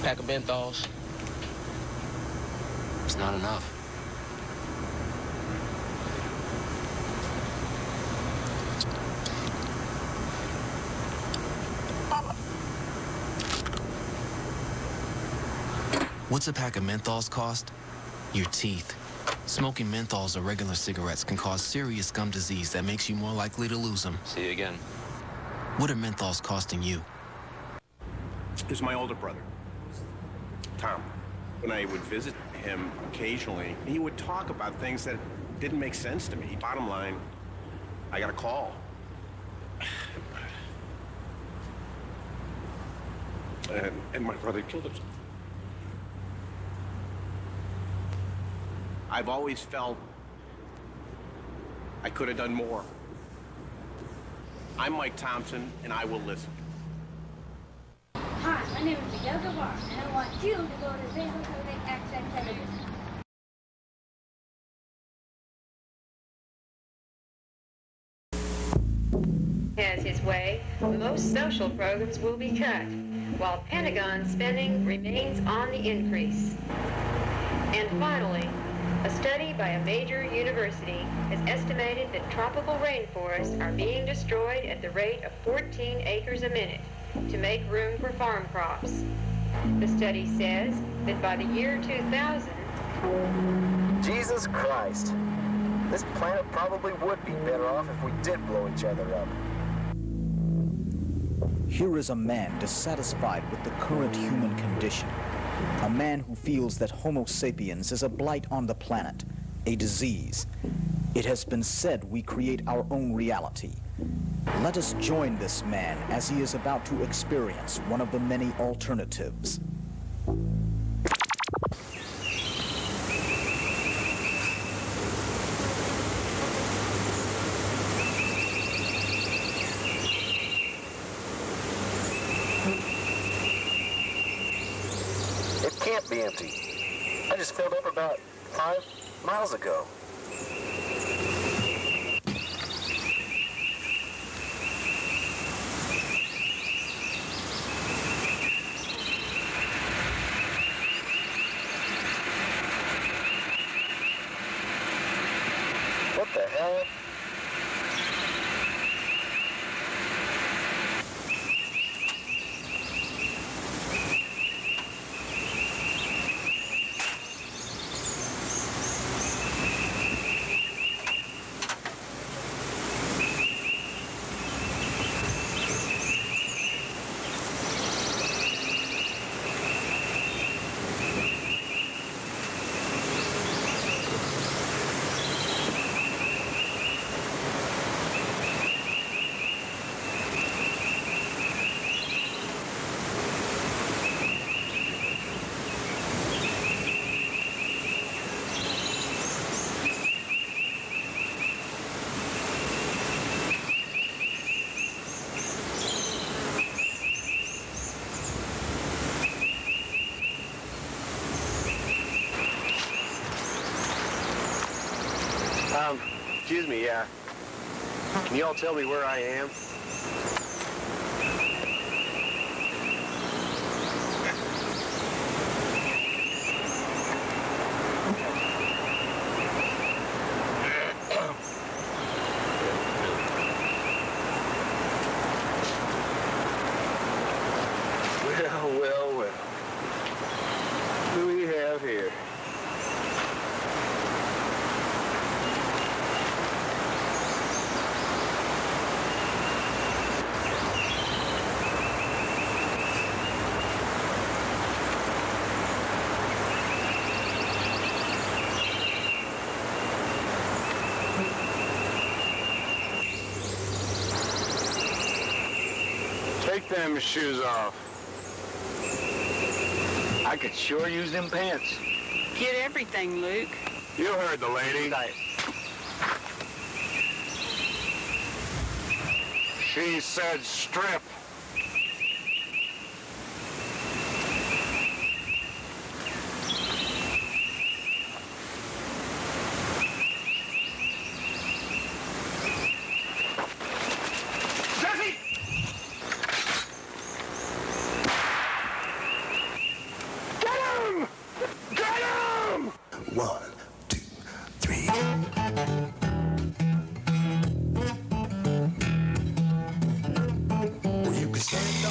pack of menthols. It's not enough. What's a pack of menthols cost? Your teeth. Smoking menthols or regular cigarettes can cause serious gum disease that makes you more likely to lose them. See you again. What are menthols costing you? This is my older brother, Tom. When I would visit him occasionally, he would talk about things that didn't make sense to me. Bottom line, I got a call. And my brother killed himself. I've always felt I could have done more. I'm Mike Thompson, and I will listen. Hi, my name is Miguel Gavar, and I want you to go to Visual Codec Accent Television. Has his way, most social programs will be cut, while Pentagon spending remains on the increase. And finally, a study by a major university has estimated that tropical rainforests are being destroyed at the rate of 14 acres a minute to make room for farm crops. The study says that by the year 2000... Jesus Christ. This planet probably would be better off if we did blow each other up. Here is a man dissatisfied with the current human condition. A man who feels that Homo sapiens is a blight on the planet, a disease. It has been said we create our own reality. Let us join this man as he is about to experience one of the many alternatives. It can't be empty. I just filled up about 5 miles ago. What the hell? Excuse me, can y'all tell me where I am? Well. Who do we have here? Take them shoes off. I could sure use them pants. Get everything, Luke. You heard the lady. She said strip.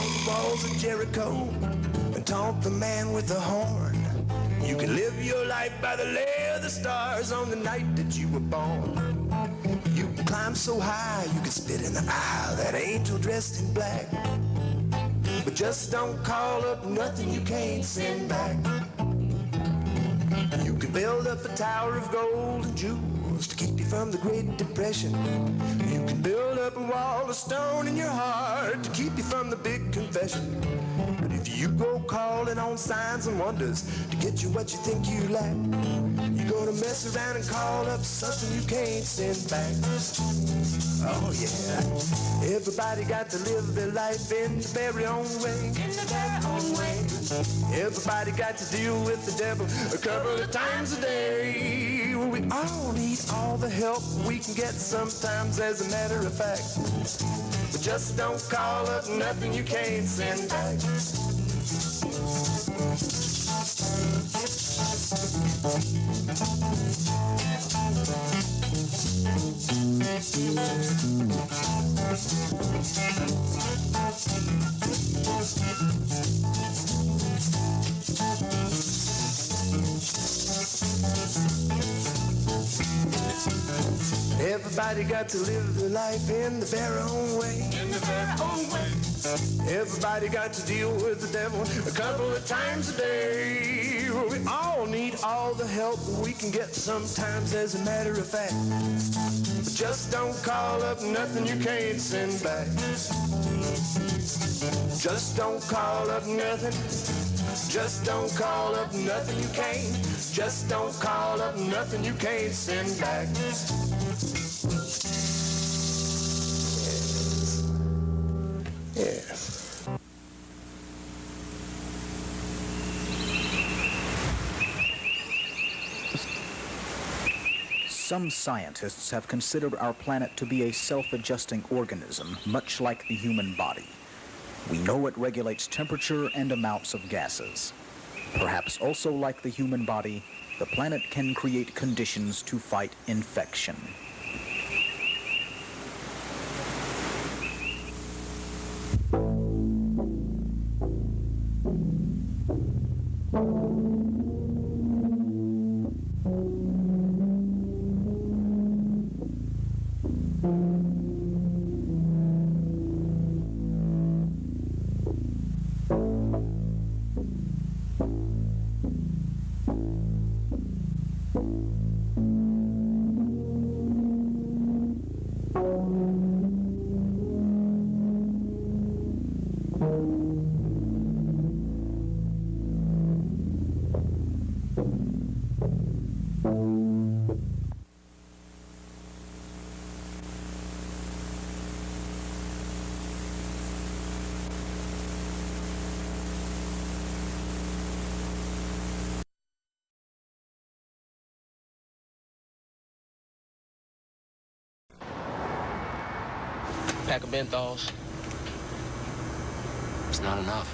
the walls of Jericho and taunt the man with the horn. You can live your life by the lay of the stars on the night that you were born. You can climb so high you can spit in the eye of that angel dressed in black. But just don't call up nothing you can't send back. You can build up a tower of gold and jewels to keep you from the Great Depression. You can build up a wall of stone in your heart to keep you from the big confession. But if you go calling on signs and wonders to get you what you think you lack, you're gonna mess around and call up something you can't send back. Oh yeah, everybody got to live their life in their very own way. In their very own way. Everybody got to deal with the devil a couple of times a day. We all need all the help we can get sometimes, as a matter of fact. But just don't call up nothing you can't send back. Everybody got to live their life in their very own way. In their very own way. Everybody got to deal with the devil a couple of times a day. We all need all the help we can get sometimes, as a matter of fact. But just don't call up nothing you can't send back. Just don't call up nothing. Just don't call up nothing you can't. Just don't call up nothing you can't send back. Yes. Some scientists have considered our planet to be a self-adjusting organism, much like the human body. We know it regulates temperature and amounts of gases. Perhaps also like the human body, the planet can create conditions to fight infection. Pack of menthols. It's not enough.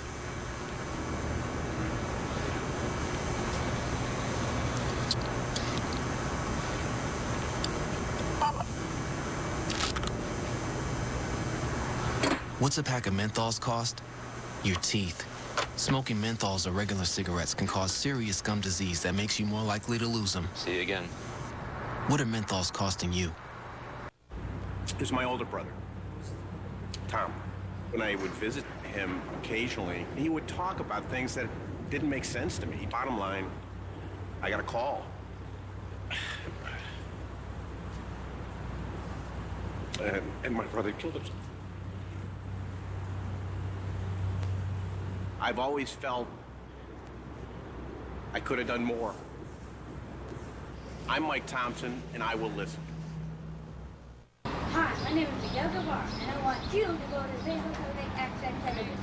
What's a pack of menthols cost? Your teeth. Smoking menthols or regular cigarettes can cause serious gum disease that makes you more likely to lose them. See you again. What are menthols costing you? This is my older brother, Tom. When I would visit him occasionally, he would talk about things that didn't make sense to me. Bottom line, I got a call. And my brother killed himself. I've always felt I could have done more. I'm Mike Thompson, and I will listen. Hi, my name is Miguel Guevara, and I want you to go to Visual Accent Television.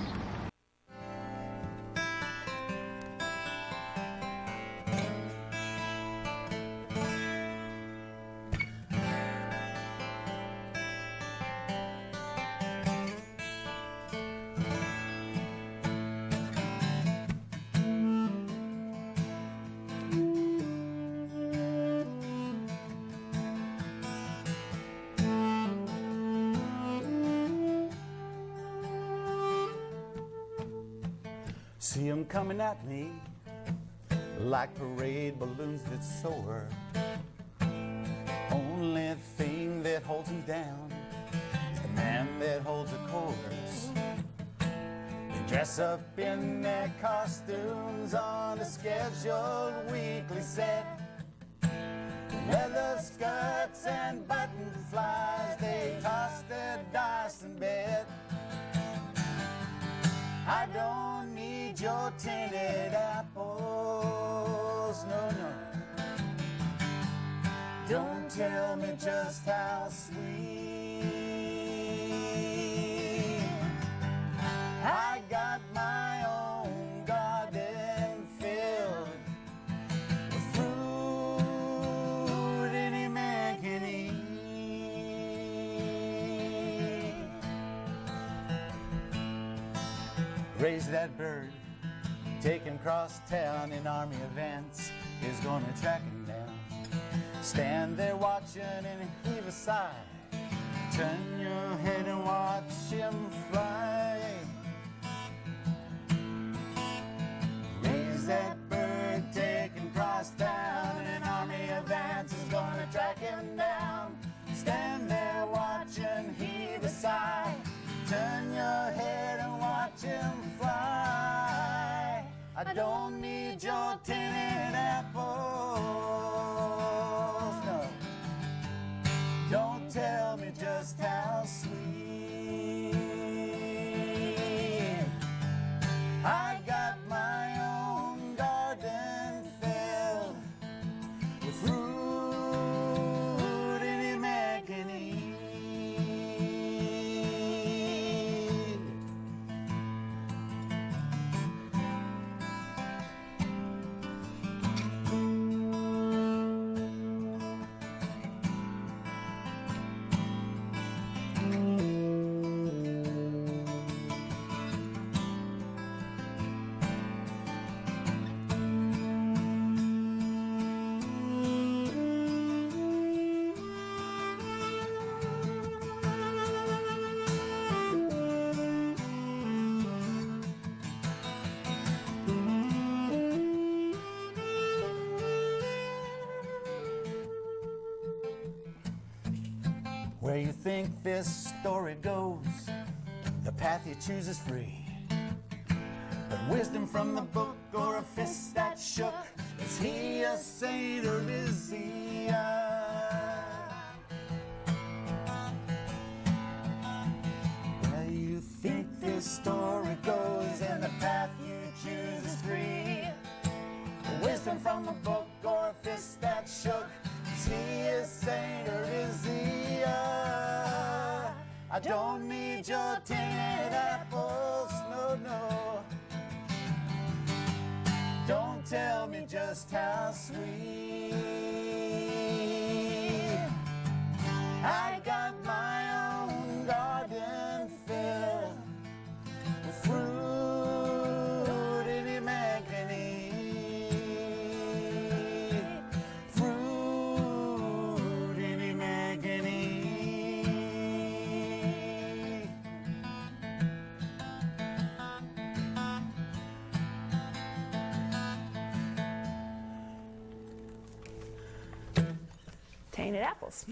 See 'em coming at me like parade balloons that soar. Only thing that holds 'em down is the man that holds the course. They dress up in their costumes on a scheduled weekly set. Leather skirts and button flies, they toss their dice and bet. I don't need your tainted apples, no, no. Don't tell me just how sweet. I got my own garden filled with fruit any man can eat. Raise that bird, take him cross town in army events, is gonna track him down. Stand there watching and heave a sigh. Turn your head and watch him fly. Raise that bird, take him cross town in army events, is gonna track him down. Stand there watching, heave a sigh. Turn your head and watch him fly. I don't need your tinted apples, no. Don't tell me just how sweet. I got my own garden filled with fruit any man can eat. Where you think this story goes, the path you choose is free. But wisdom from the book or a fist that shook, is he a saint or is he Where you think this story goes and the path you choose is free. Wisdom from a book or a fist that shook, is he a saint or is he I don't need your tainted apples, no, no. Don't tell me just how sweet. I got my own garden filled with fruit any man can eat. Fruit any man can eat. Tainted apples.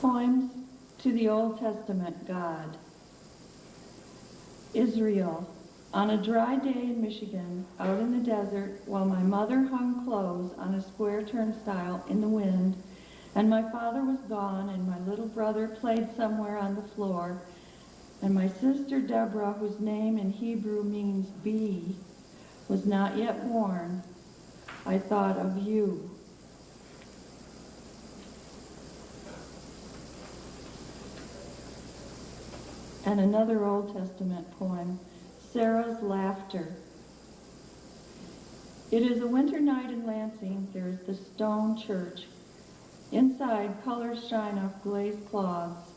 Poems to the Old Testament God. Israel. On a dry day in Michigan, out in the desert, while my mother hung clothes on a square turnstile in the wind, and my father was gone, and my little brother played somewhere on the floor, and my sister Deborah, whose name in Hebrew means bee, was not yet born, I thought of you. And another Old Testament poem, Sarah's Laughter. It is a winter night in Lansing. There is the stone church. Inside, colors shine off glazed cloths.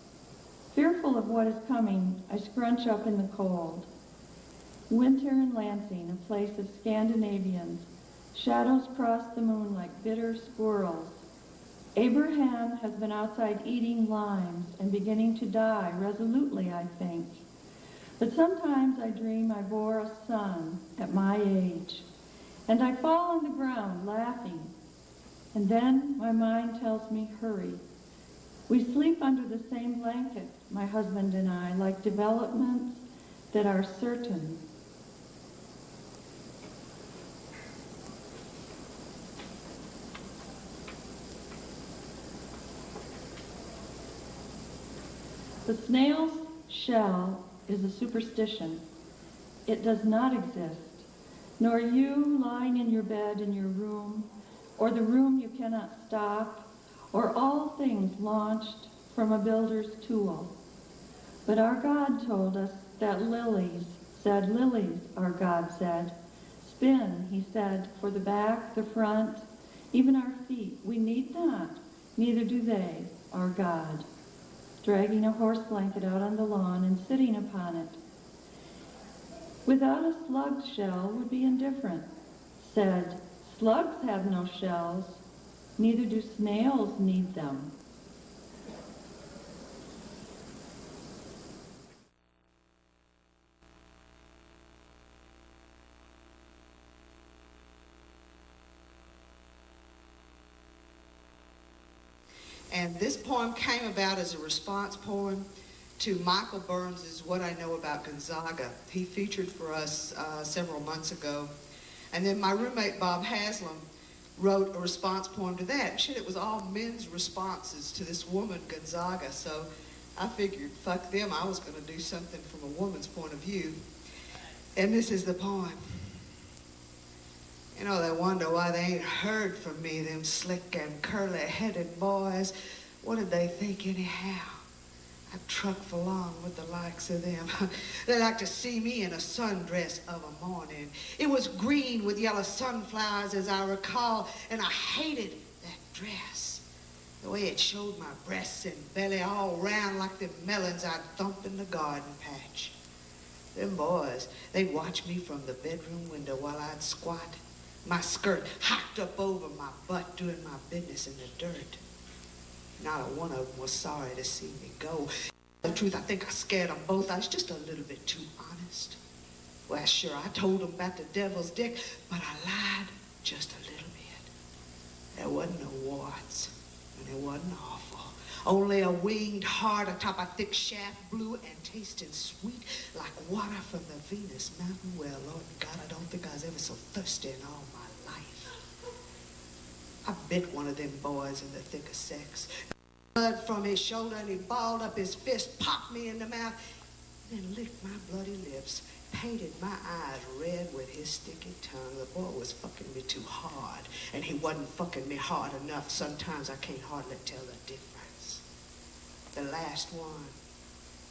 Fearful of what is coming, I scrunch up in the cold. Winter in Lansing, a place of Scandinavians, Shadows cross the moon like bitter squirrels. Abraham has been outside eating limes and beginning to die resolutely, I think. But sometimes I dream I bore a son at my age, and I fall on the ground laughing, and then my mind tells me, hurry. We sleep under the same blanket, my husband and I, like developments that are certain. The snail's shell is a superstition. It does not exist, nor you lying in your bed in your room, or the room you cannot stop, or all things launched from a builder's tool. But our God told us that lilies, our God said. Spin, he said, for the back, the front, even our feet. We need not, neither do they, our God. Dragging a horse blanket out on the lawn and sitting upon it. Without a slug's shell would be indifferent. Said, slugs have no shells, neither do snails need them. And this poem came about as a response poem to Michael Burns's What I Know About Gonzaga. He featured for us several months ago. And then my roommate, Bob Haslam, wrote a response poem to that. Shit, it was all men's responses to this woman, Gonzaga. So I figured, fuck them, I was going to do something from a woman's point of view. And this is the poem. You know, they wonder why they ain't heard from me, them slick and curly-headed boys. What did they think anyhow? I truck for long with the likes of them. They like to see me in a sundress of a morning. It was green with yellow sunflowers, as I recall, and I hated that dress. The way it showed my breasts and belly all round like them melons I'd thumped in the garden patch. Them boys, they'd watch me from the bedroom window while I'd squat, my skirt hiked up over my butt, doing my business in the dirt. Not a one of them was sorry to see me go. The truth, I think I scared them both. I was just a little bit too honest. Well, sure, I told them about the devil's dick, but I lied just a little bit. There wasn't no warts, and it wasn't awful. Only a winged heart atop a thick shaft, blue and tasting sweet like water from the Venus mountain well. Lord God, I don't think I was ever so thirsty in all my life. I bit one of them boys in the thick of sex. Blood from his shoulder, and he balled up his fist, popped me in the mouth, then licked my bloody lips, painted my eyes red with his sticky tongue. The boy was fucking me too hard, and he wasn't fucking me hard enough. Sometimes I can't hardly tell the difference. The last one,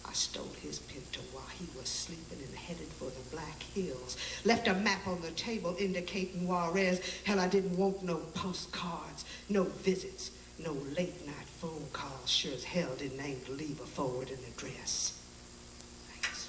I stole his pinto while he was sleeping and headed for the Black Hills. Left a map on the table indicating Juarez. Hell, I didn't want no postcards, no visits, no late night phone calls. Sure as hell didn't aim to leave a forwarding address. Thanks.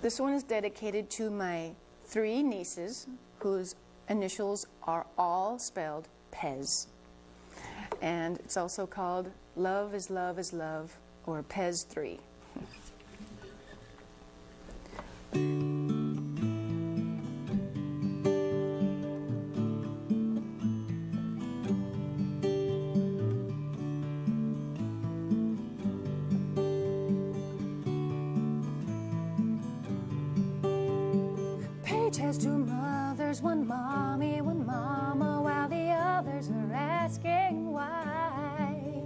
This one is dedicated to my 3 nieces whose initials are all spelled Pez. And it's also called Love is Love is Love, or Pez 3. Paige has 2 mothers, one mommy, one mama, while the others are asking why.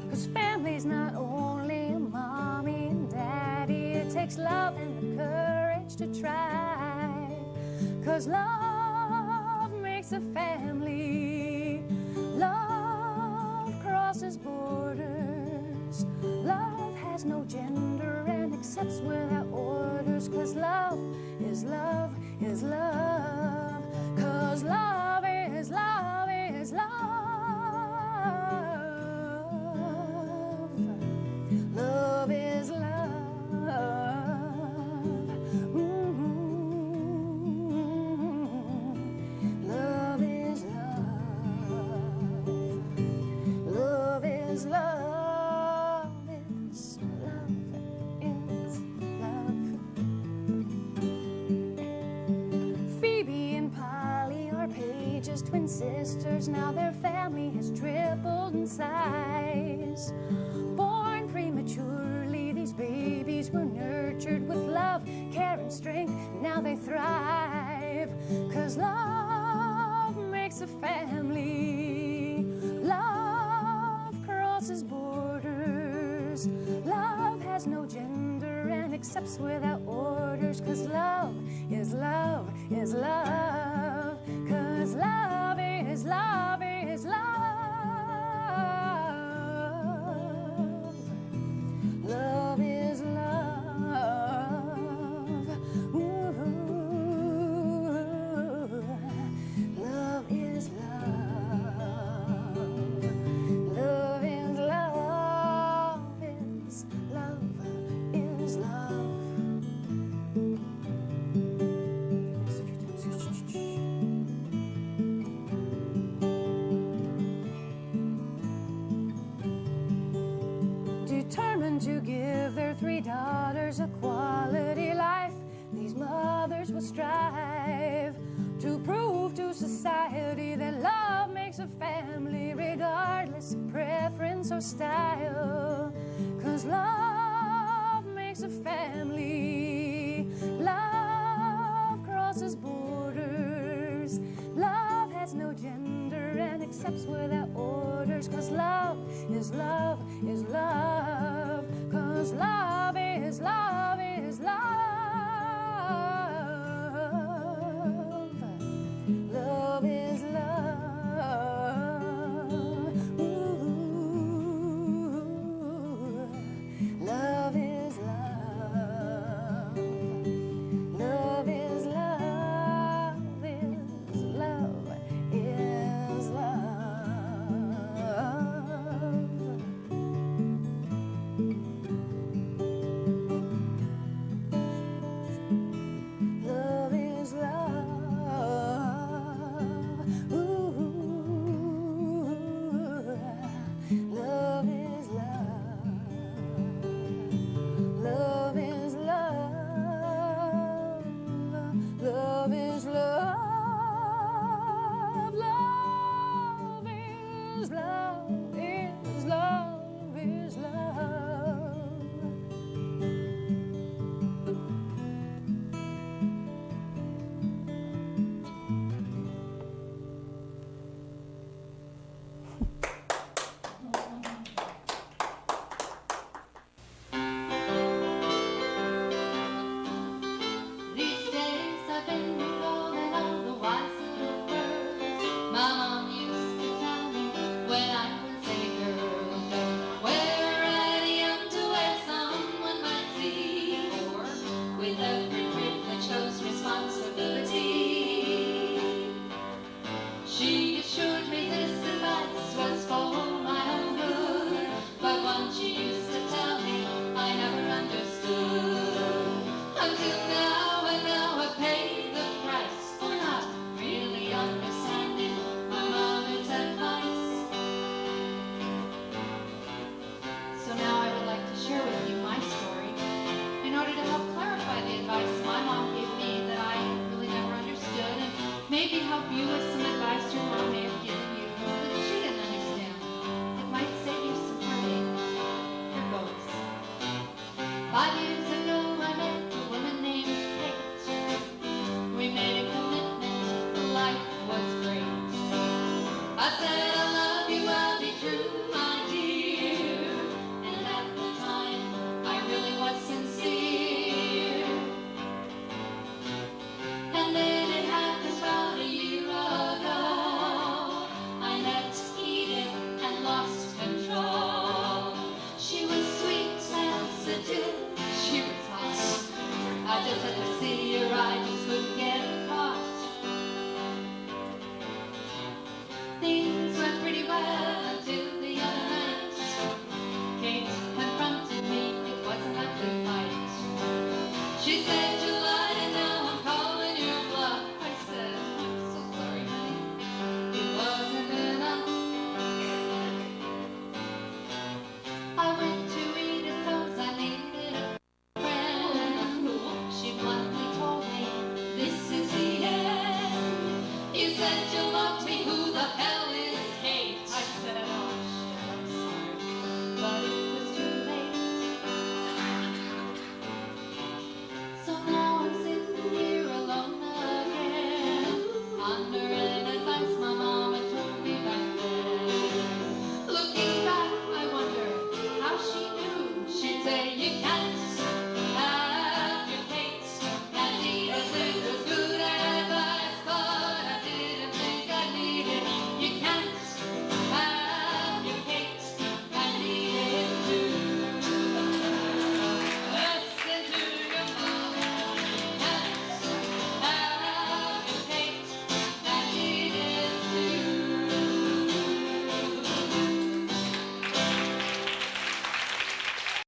'Cause family's not only a mommy and daddy, it takes love and the courage to try. 'Cause love makes a family, love crosses borders, love has no gender and accepts without orders. 'Cause love is love is love. 'Cause love is love is love. Love is love. Love is love. Love is love. Is love is love. Phoebe and Polly are Paige's twin sisters. Now their family has tripled in size. Born prematurely, these babies were nurtured with love, care, and strength. Now they thrive. 'Cause love makes a family. Love crosses borders. Love has no gender and accepts without orders. 'Cause love is love is love. 'Cause love is love is love. Love is love. Ooh. Love is love. Love is love is love is love. Determined to give their 3 daughters a quality life, these mothers will strive to prove to society that love makes a family regardless of preference or style. 'Cause love makes a family. Love crosses borders. Love has no gender and accepts without orders. 'Cause love is love is love. 'Cause love is love is love. Love is love. Ooh. Love is love. Love is love is love is love. Love is love. Ooh. Love is love. Love is love. Love is love. Love is love is love is love. These days I've been recalling all the wise little words my mom used to tell me when I was a girl. Don't wear any underwear someone might see, or with every privilege goes responsibility. She assured me this advice was for my own good, but once she used to tell me I never understood until help you with some advice your mom may have given you, but she didn't understand. It might save you some heartache. Here goes. 5 years ago, I met a woman named Kate. We made a commitment, life was great. I said, I love you, I'll be true, my dear. And at the time, I really was sincere. And then it happened about a year ago. I met Edith and lost control. She was sweet, sensitive, she was hot. I just had to see her, I just couldn't get caught. Things went pretty well until the other night. Kate confronted me, it wasn't a good fight. She said you lied and now I'm calling your bluff. I said, I'm so sorry, honey, it wasn't enough. I went to Edith cause I needed a friend. She bluntly told me, this is the end. You said you